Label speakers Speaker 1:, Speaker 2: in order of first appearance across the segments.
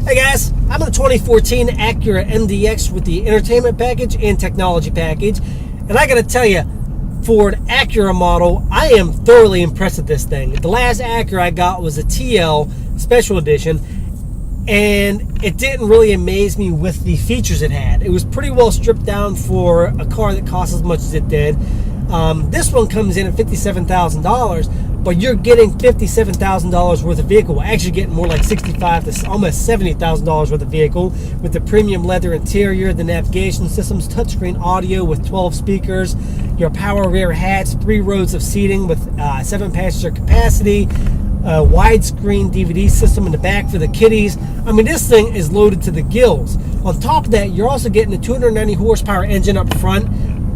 Speaker 1: Hey guys, I'm in the 2014 Acura MDX with the entertainment package and technology package, and I gotta tell you, for an Acura model, I am thoroughly impressed with this thing. The last Acura I got was a TL Special Edition, and it didn't really amaze me with the features it had. It was pretty well stripped down for a car that costs as much as it did. This one comes in at $57,000, but you're getting $57,000 worth of vehicle. Actually getting more like $65,000 to almost $70,000 worth of vehicle with the premium leather interior, the navigation systems, touchscreen audio with 12 speakers, your power rear hatch, 3 rows of seating with 7 passenger capacity, a widescreen DVD system in the back for the kiddies. I mean, this thing is loaded to the gills. On top of that, you're also getting a 290 horsepower engine up front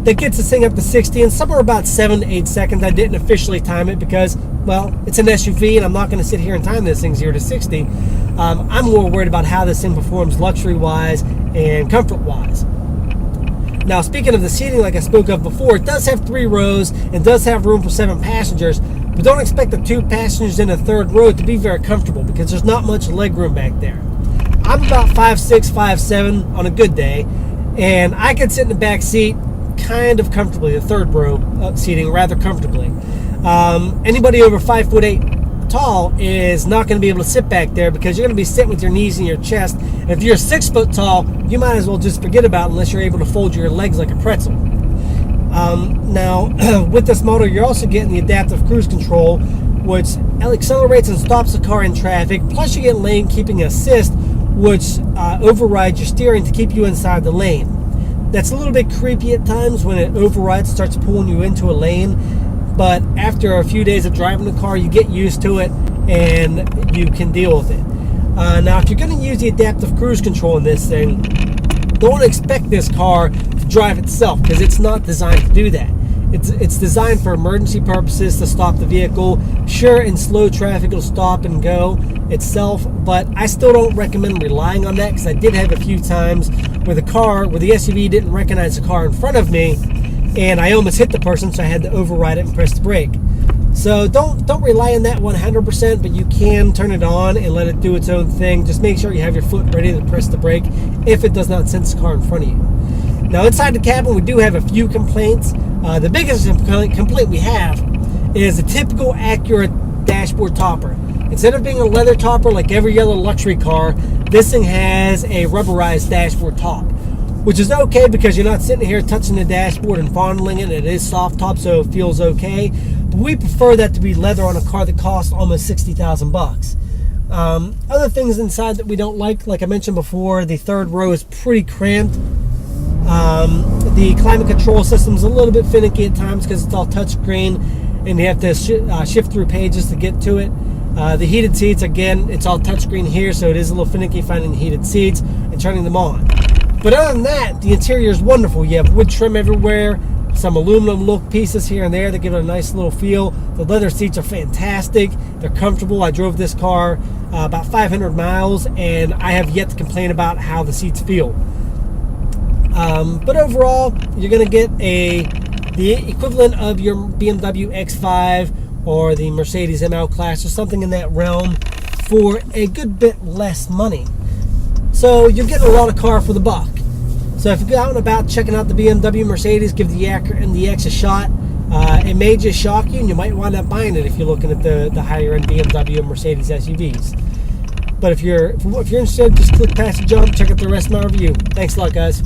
Speaker 1: that gets this thing up to 60 in somewhere about 7 to 8 seconds. I didn't officially time it because, well, it's an SUV and I'm not going to sit here and time this thing 0 to 60. I'm more worried about how this thing performs luxury-wise and comfort-wise. Now, speaking of the seating, like I spoke of before, it does have 3 rows and does have room for 7 passengers, but don't expect the 2 passengers in the 3rd row to be very comfortable because there's not much leg room back there. I'm about 5'6", 5'7" on a good day, and I could sit in the back seat kind of comfortably, the 3rd row seating rather comfortably. Anybody over 5'8" tall is not going to be able to sit back there because you're going to be sitting with your knees in your chest. And if you're 6 foot tall, you might as well just forget about it unless you're able to fold your legs like a pretzel. Now, with this model, you're also getting the adaptive cruise control, which accelerates and stops the car in traffic. Plus, you get lane keeping assist, which overrides your steering to keep you inside the lane. That's a little bit creepy at times when it overrides, starts pulling you into a lane. But after a few days of driving the car, you get used to it and you can deal with it. Now, if you're going to use the adaptive cruise control in this thing, don't expect this car to drive itself because it's not designed to do that. It's designed for emergency purposes to stop the vehicle. Sure, in slow traffic it'll stop and go itself, but I still don't recommend relying on that because I did have a few times where the SUV didn't recognize the car in front of me and I almost hit the person, so I had to override it and press the brake. So don't rely on that 100%, but you can turn it on and let it do its own thing. Just make sure you have your foot ready to press the brake if it does not sense the car in front of you. Now, inside the cabin, we do have a few complaints. The biggest complaint we have is a typical Acura dashboard topper. Instead of being a leather topper like every other luxury car, this thing has a rubberized dashboard top, which is okay because you're not sitting here touching the dashboard and fondling it. It is soft top, so it feels okay. But we prefer that to be leather on a car that costs almost $60,000. Other things inside that we don't like I mentioned before, the 3rd row is pretty cramped. The climate control system is a little bit finicky at times because it's all touchscreen and you have to shift through pages to get to it. The heated seats, again, it's all touchscreen here, so it is a little finicky finding the heated seats and turning them on. But other than that, the interior is wonderful. You have wood trim everywhere, some aluminum look pieces here and there that give it a nice little feel. The leather seats are fantastic. They're comfortable. I drove this car about 500 miles and I have yet to complain about how the seats feel. But overall, you're going to get the equivalent of your BMW X5 or the Mercedes ML Class or something in that realm for a good bit less money. So you're getting a lot of car for the buck. So if you're out and about checking out the BMW, Mercedes, give the Acura MDX a shot. It may just shock you and you might wind up buying it if you're looking at the higher end BMW and Mercedes SUVs. But if you're interested, just click past the jump, check out the rest of my review. Thanks a lot, guys.